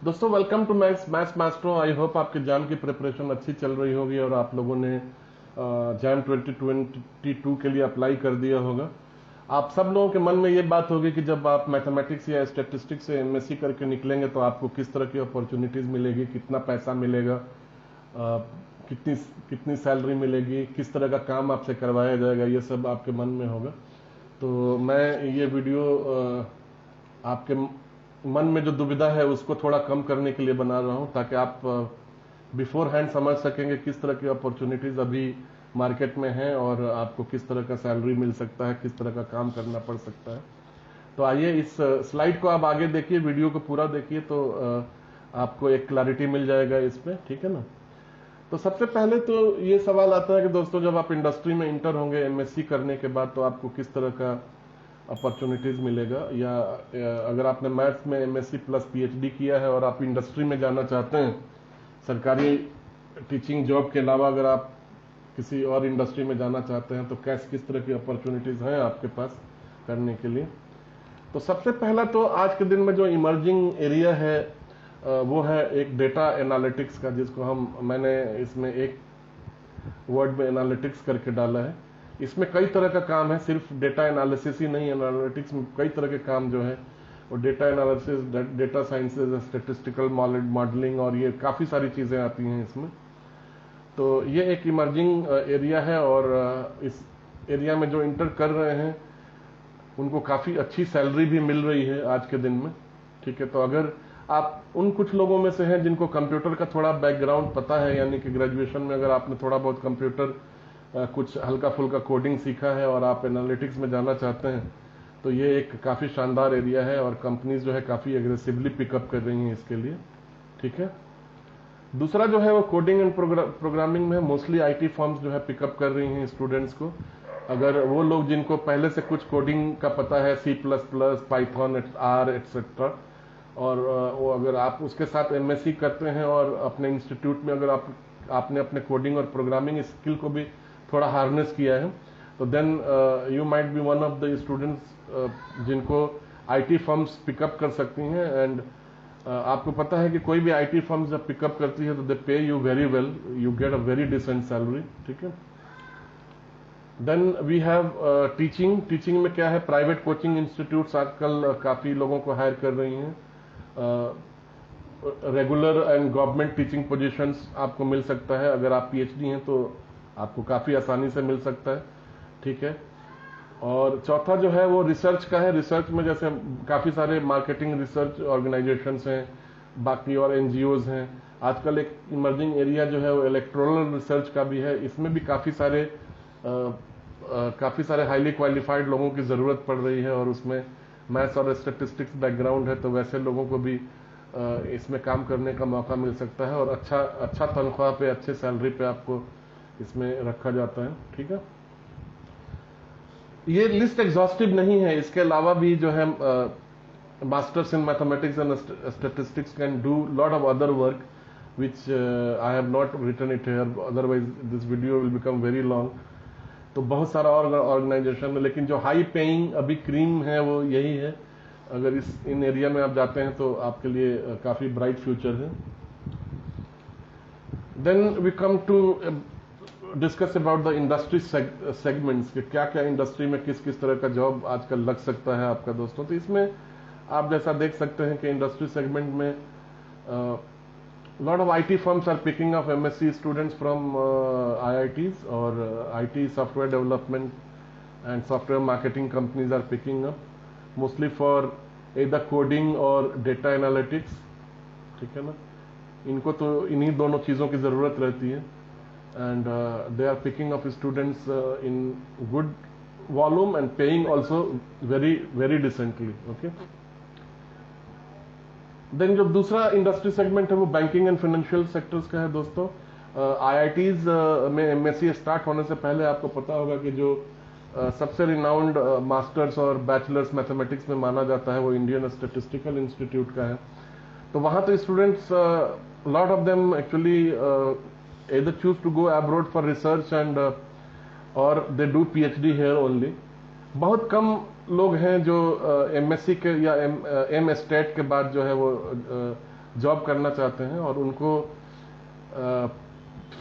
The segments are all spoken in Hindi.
दोस्तों welcome to maths master. I hope आपके जैम की प्रिपरेशन अच्छी चल रही होगी और आप लोगों ने जैम 2022 के लिए अप्लाई कर दिया होगा। आप सब लोगों के मन में ये बात होगी कि जब आप मैथमेटिक्स या स्टैटिस्टिक्स से एमएससी करके निकलेंगे तो आपको किस तरह की अपॉर्चुनिटीज मिलेगी, कितना पैसा मिलेगा, कितनी कितनी सैलरी मिलेगी, किस तरह का काम आपसे करवाया जाएगा, ये सब आपके मन में होगा। तो मैं ये वीडियो आपके मन में जो दुविधा है उसको थोड़ा कम करने के लिए बना रहा हूं, ताकि आप बिफोर हैंड समझ सकेंगे किस तरह की अपॉर्चुनिटीज अभी मार्केट में हैं और आपको किस तरह का सैलरी मिल सकता है, किस तरह का काम करना पड़ सकता है। तो आइए इस स्लाइड को आप आगे देखिए, वीडियो को पूरा देखिए तो आपको एक क्लैरिटी मिल जाएगा इस पे, ठीक है ना। तो सबसे पहले तो ये सवाल आता है कि दोस्तों जब आप इंडस्ट्री में इंटर होंगे एमएससी करने के बाद तो आपको किस तरह का अपॉर्चुनिटीज मिलेगा, या अगर आपने मैथ्स में एमएससी प्लस पीएचडी किया है और आप इंडस्ट्री में जाना चाहते हैं, सरकारी टीचिंग जॉब के अलावा अगर आप किसी और इंडस्ट्री में जाना चाहते हैं तो किस तरह की अपॉर्चुनिटीज हैं आपके पास करने के लिए। तो सबसे पहला तो आज के दिन में जो इमर्जिंग एरिया है वो है एक डेटा एनालिटिक्स का, जिसको मैंने इसमें एक वर्ड में एनालिटिक्स करके डाला है। इसमें कई तरह का काम है, सिर्फ डेटा एनालिसिस ही नहीं, एनालिटिक्स में कई तरह के काम जो है वो data analysis, data sciences, statistical modelling और ये काफ़ी सारी चीज़ें आती हैं इसमें। तो ये एक इमर्जिंग एरिया है और इस एरिया में जो इंटर कर रहे हैं उनको काफ़ी अच्छी सैलरी भी मिल रही है आज के दिन में, ठीक है। तो अगर आप उन कुछ लोगों में से हैं जिनको कंप्यूटर का थोड़ा बैकग्राउंड पता है, यानी कि ग्रेजुएशन में अगर आपने थोड़ा बहुत कंप्यूटर कुछ हल्का फुल्का कोडिंग सीखा है और आप एनालिटिक्स में जाना चाहते हैं, तो ये एक काफ़ी शानदार एरिया है और कंपनीज जो है काफ़ी एग्रेसिवली पिकअप कर रही हैं इसके लिए, ठीक है। दूसरा जो है वो कोडिंग एंड प्रोग्रामिंग में मोस्टली आईटी फर्म्स जो है पिकअप कर रही हैं स्टूडेंट्स को। अगर वो लोग जिनको पहले से कुछ कोडिंग का पता है, C++, पाइथन, आर एटसेट्रा, और वो अगर आप उसके साथ एमएससी करते हैं और अपने इंस्टीट्यूट में अगर आपने अपने कोडिंग और प्रोग्रामिंग स्किल को भी थोड़ा हार्नेस किया है, तो then you might be one of the students जिनको आईटी फर्म्स पिकअप कर सकती हैं। एंड आपको पता है कि कोई भी आईटी फर्म्स जब पिकअप करती है तो they pay you very well, you get a very decent salary, ठीक है। देन वी हैव टीचिंग में क्या है, प्राइवेट कोचिंग इंस्टीट्यूट्स आजकल काफ़ी लोगों को हायर कर रही हैं। Regular and government teaching positions आपको मिल सकता है, अगर आप पीएचडी हैं तो आपको काफ़ी आसानी से मिल सकता है, ठीक है। और चौथा जो है वो रिसर्च का है। रिसर्च में जैसे काफ़ी सारे मार्केटिंग रिसर्च ऑर्गेनाइजेशंस हैं, बाकी और एनजीओज हैं। आजकल एक इमर्जिंग एरिया जो है वो इलेक्ट्रोरल रिसर्च का भी है। इसमें भी काफ़ी सारे हाईली क्वालिफाइड लोगों की ज़रूरत पड़ रही है और उसमें मैथ्स और स्टैटिस्टिक्स बैकग्राउंड है, तो वैसे लोगों को भी इसमें काम करने का मौका मिल सकता है और अच्छा तनख्वाह पे, अच्छे सैलरी पे आपको इसमें रखा जाता है, ठीक है। ये लिस्ट एग्जॉस्टिव नहीं है, इसके अलावा भी जो है masters in mathematics and statistics can do lot of other work which I have not written it here, otherwise this video will become very long. तो बहुत सारा और ऑर्गेनाइजेशन है, लेकिन जो हाई पेइंग अभी क्रीम है वो यही है। अगर इन एरिया में आप जाते हैं तो आपके लिए काफ़ी ब्राइट फ्यूचर है। Then we come to discuss about the industry segments, कि क्या क्या इंडस्ट्री में किस किस तरह का जॉब आजकल लग सकता है आपका दोस्तों। तो इसमें आप जैसा देख सकते हैं कि इंडस्ट्री सेगमेंट में lot of IT firms are picking up MSc students from IITs, or IT software development and software marketing companies are picking up mostly for either coding or data analytics, ठीक है ना। इनको तो इन्हीं दोनों चीज़ों की ज़रूरत रहती है and they are picking up students in good volume and paying also very very decently, okay। Then जो दूसरा इंडस्ट्री सेगमेंट है वो बैंकिंग एंड फाइनेंशियल सेक्टर्स का है दोस्तों। आईआईटीज में एमएससी स्टार्ट होने से पहले आपको पता होगा कि जो सबसे रिनाउंड मास्टर्स और बैचलर्स मैथमेटिक्स में माना जाता है वो इंडियन स्टैटिस्टिकल इंस्टीट्यूट का है। तो वहाँ तो students lot of them actually either choose to go abroad for research and or they do PhD here only। बहुत कम लोग हैं जो एमएससी के या एम स्टेट के बाद जो है वो जॉब करना चाहते हैं और उनको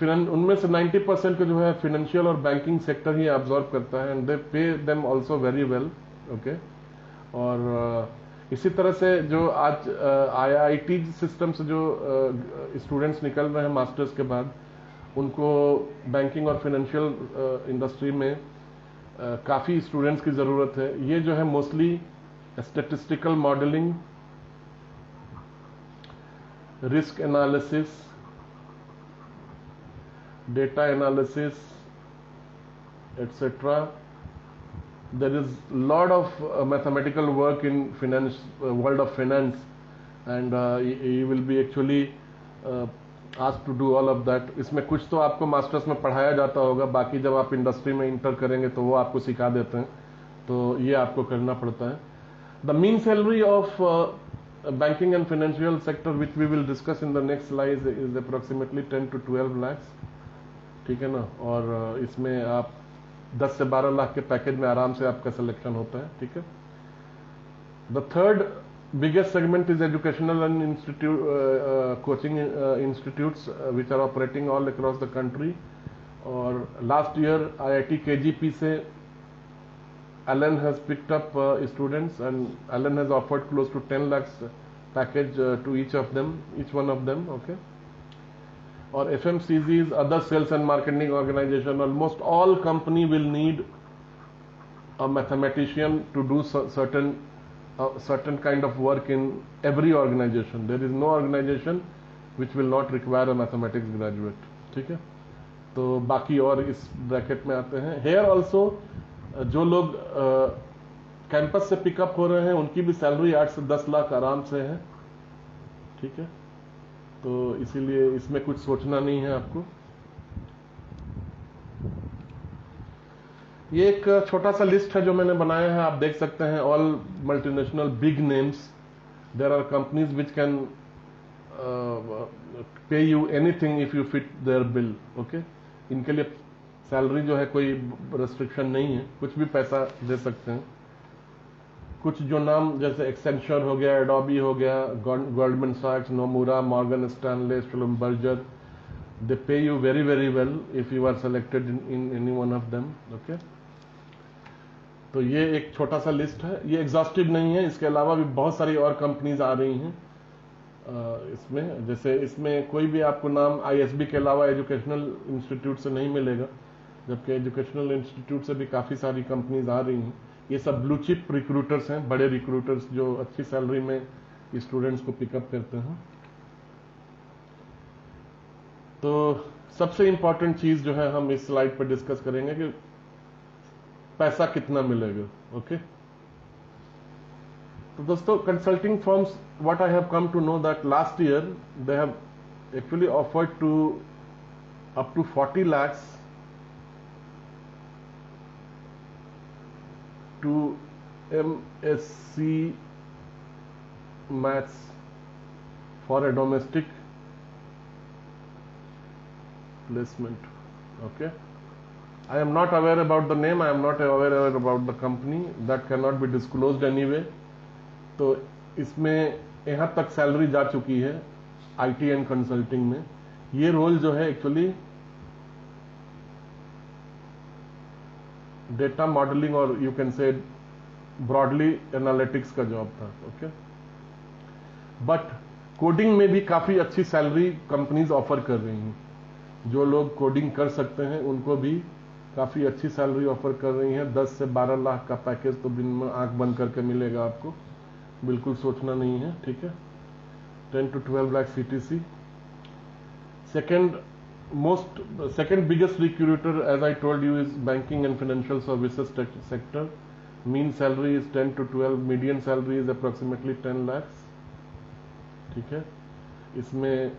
उनमें से 90% को जो है फाइनेंशियल और बैंकिंग सेक्टर ही एब्जॉर्ब करता है and they pay them also very well. Okay, और इसी तरह से जो आज IIT सिस्टम से जो स्टूडेंट्स निकल रहे हैं मास्टर्स के बाद, उनको बैंकिंग और फाइनेंशियल इंडस्ट्री में काफ़ी स्टूडेंट्स की ज़रूरत है। ये जो है mostly statistical modelling, risk analysis, data analysis, etc. There is lot of mathematical work in finance, world of finance, and you will be actually asked to do all of that. इसमें कुछ तो आपको मास्टर्स में पढ़ाया जाता होगा, बाकी जब आप इंडस्ट्री में इंटर करेंगे तो वो आपको सिखा देते हैं, तो ये आपको करना पड़ता है। The mean salary of banking and financial sector, which we will discuss in the next slide, is approximately 10 to 12 lakhs. ठीक है ना, और इसमें आप 10 से 12 लाख के पैकेज में आराम से आपका सिलेक्शन होता है। ठीक है। The third biggest segment is educational and institute coaching institutes which are operating all across the country. और लास्ट ईयर IIT KGP से Allen has picked up students and Allen has offered close to 10 lakhs package to each one of them. Okay. Or FMCGs, other sales and marketing organization, almost all company will need a mathematician to do certain kind of work in every organization. There is no organization which will not require a mathematics graduate. ठीक है, तो बाकी और इस ब्रैकेट में आते हैं। Here also जो लोग कैंपस से पिकअप हो रहे हैं उनकी भी सैलरी 8 से 10 लाख आराम से है। ठीक है, तो इसीलिए इसमें कुछ सोचना नहीं है आपको। ये एक छोटा सा लिस्ट है जो मैंने बनाया है, आप देख सकते हैं। All multinational big names, there are companies which can pay you anything if you fit their bill. Okay, इनके लिए सैलरी जो है कोई रेस्ट्रिक्शन नहीं है, कुछ भी पैसा दे सकते हैं। कुछ जो नाम जैसे एक्सेंचर हो गया, एडोबी हो गया, गोल्डमैन सैक्स, Nomura, Morgan Stanley, Schlumberger, they pay you very very well if you are selected in any one of them. Okay, तो ये एक छोटा सा लिस्ट है, ये एग्जॉस्टिव नहीं है, इसके अलावा भी बहुत सारी और कंपनीज आ रही हैं इसमें। जैसे इसमें कोई भी आपको नाम ISB के अलावा एजुकेशनल इंस्टीट्यूट से नहीं मिलेगा, जबकि एजुकेशनल इंस्टीट्यूट से भी काफी सारी कंपनीज आ रही हैं। ये सब ब्लू चिप रिक्रूटर्स हैं, बड़े रिक्रूटर्स जो अच्छी सैलरी में स्टूडेंट्स को पिकअप करते हैं। तो सबसे इंपॉर्टेंट चीज जो है हम इस स्लाइड पर डिस्कस करेंगे कि पैसा कितना मिलेगा। ओके, तो दोस्तों consulting firms, what I have come to know that last year they have actually offered to up to 40 lakhs to MSc maths for a domestic placement. Okay, I am not aware about the name, I am not aware about the company, that cannot be disclosed anyway. तो इसमें यहाँ तक सैलरी जा चुकी है IT एंड कंसल्टिंग में। ये रोल जो है एक्चुअली डेटा मॉडलिंग और you can say broadly analytics का जॉब था। ओके, बट कोडिंग में भी काफी अच्छी सैलरी कंपनीज ऑफर कर रही हैं। जो लोग कोडिंग कर सकते हैं उनको भी काफी अच्छी सैलरी ऑफर कर रही हैं। 10 से 12 लाख का पैकेज तो बिन में आंख बंद करके मिलेगा आपको, बिल्कुल सोचना नहीं है। ठीक है, 10 to 12 lakh CTC। Second biggest recruiter, as I told you, is banking and financial services sector. Mean salary is 10 to 12, median salary is approximately 10 lakhs. ठीक है, इसमें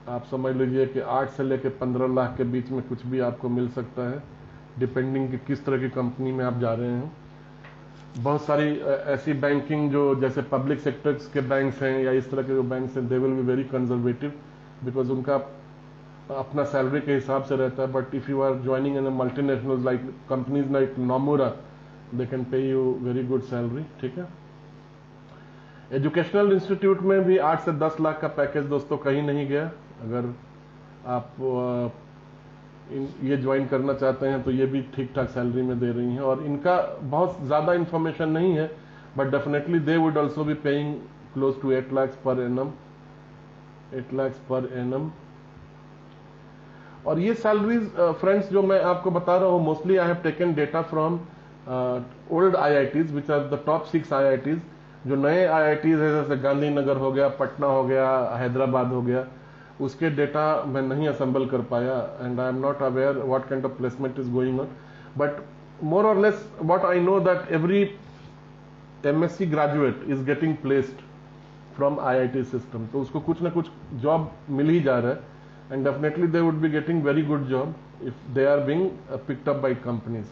आप समझ लीजिए कि 8 से लेकर 15 लाख के बीच में कुछ भी आपको मिल सकता है, डिपेंडिंग कि किस तरह की कंपनी में आप जा रहे हैं। बहुत सारी ऐसी बैंकिंग जो जैसे पब्लिक सेक्टर्स के बैंक्स हैं या इस तरह के जो बैंक्स हैं, they will be very conservative because उनका अपना सैलरी के हिसाब से रहता है। But if you are joining in a multinational like companies like Nomura, they can pay you very good salary. ठीक है, एजुकेशनल इंस्टीट्यूट में भी 8 से 10 लाख का पैकेज दोस्तों कहीं नहीं गया। अगर आप ये ज्वाइन करना चाहते हैं तो ये भी ठीक ठाक सैलरी में दे रही हैं, और इनका बहुत ज़्यादा इंफॉर्मेशन नहीं है, but definitely they would also be paying close to 8 lakhs per annum, 8 lakhs per annum. और ये सैलरीज फ्रेंड्स जो मैं आपको बता रहा हूँ, mostly I have taken data from old IITs which are the top 6 IITs। जो नए IITs है जैसे गांधीनगर हो गया, पटना हो गया, हैदराबाद हो गया, उसके डेटा मैं नहीं असेंबल कर पाया, and I am not aware what kind of placement is going on, but more और less what I know that every MSc graduate is getting placed from IIT system. तो उसको कुछ ना कुछ जॉब मिल ही जा रहा है, and definitely they would be getting very good job if they are being picked up by companies.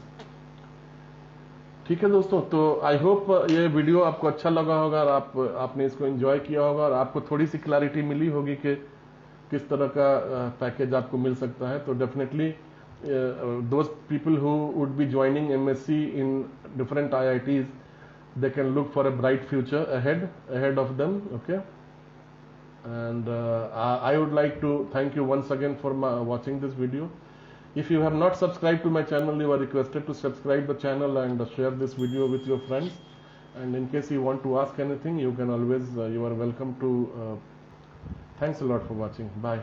ठीक है दोस्तों, तो आई होप ये वीडियो आपको अच्छा लगा होगा और आपने इसको एंजॉय किया होगा, और आपको थोड़ी सी क्लैरिटी मिली होगी कि किस तरह का पैकेज आपको मिल सकता है। तो definitely those people who would be joining MSc in different IITs, they can look for a bright future ahead of them. Okay, and I would like to thank you once again for watching this video. If you have not subscribed to my channel, you are requested to subscribe the channel and share this video with your friends. And in case you want to ask anything, you can always you are welcome to. Thanks a lot for watching. Bye.